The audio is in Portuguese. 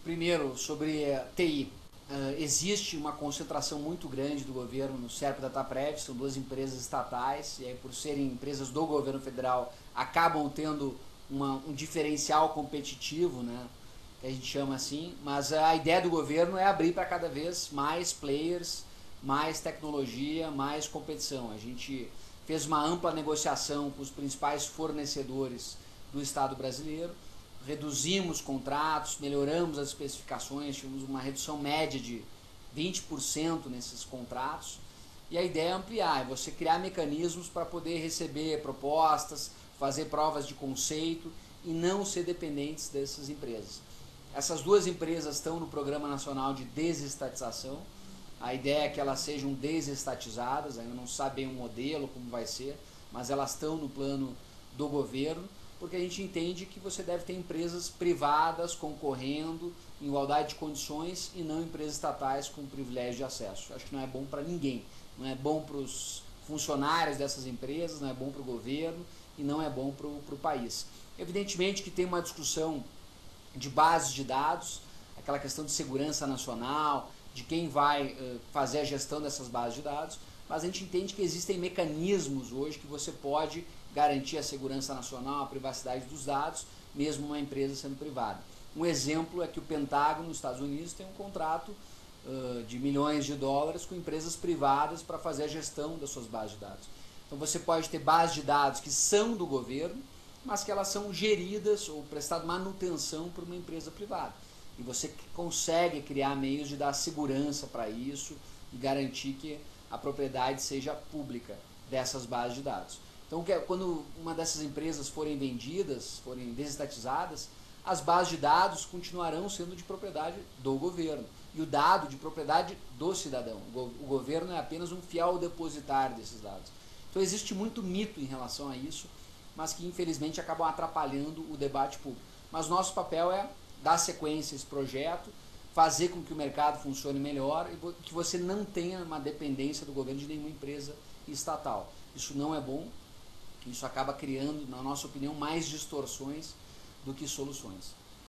Primeiro, sobre TI. Existe uma concentração muito grande do governo no Serp e Dataprev, são duas empresas estatais, e aí, por serem empresas do governo federal, acabam tendo um diferencial competitivo, né, que a gente chama assim, mas a ideia do governo é abrir para cada vez mais players, mais tecnologia, mais competição. A gente fez uma ampla negociação com os principais fornecedores do Estado brasileiro, reduzimos contratos, melhoramos as especificações, tivemos uma redução média de 20% nesses contratos, e a ideia é ampliar, é você criar mecanismos para poder receber propostas, fazer provas de conceito e não ser dependentes dessas empresas. Essas duas empresas estão no Programa Nacional de Desestatização. A ideia é que elas sejam desestatizadas, ainda não sabem o modelo, como vai ser, mas elas estão no plano do governo, porque a gente entende que você deve ter empresas privadas concorrendo em igualdade de condições e não empresas estatais com privilégio de acesso. Acho que não é bom para ninguém, não é bom para os funcionários dessas empresas, não é bom para o governo e não é bom para o país. Evidentemente que tem uma discussão de bases de dados, aquela questão de segurança nacional, de quem vai fazer a gestão dessas bases de dados, mas a gente entende que existem mecanismos hoje que você pode garantir a segurança nacional, a privacidade dos dados, mesmo uma empresa sendo privada. Um exemplo é que o Pentágono, nos Estados Unidos, tem um contrato de milhões de dólares com empresas privadas para fazer a gestão das suas bases de dados. Então você pode ter bases de dados que são do governo, mas que elas são geridas ou prestada manutenção por uma empresa privada. E você consegue criar meios de dar segurança para isso e garantir que a propriedade seja pública dessas bases de dados. Então, quando uma dessas empresas forem vendidas, forem desestatizadas, as bases de dados continuarão sendo de propriedade do governo. E o dado de propriedade do cidadão. O governo é apenas um fiel depositário desses dados. Então, existe muito mito em relação a isso, mas que infelizmente acabam atrapalhando o debate público. Mas nosso papel é dar sequência a esse projeto, fazer com que o mercado funcione melhor e que você não tenha uma dependência do governo de nenhuma empresa estatal. Isso não é bom. Isso acaba criando, na nossa opinião, mais distorções do que soluções.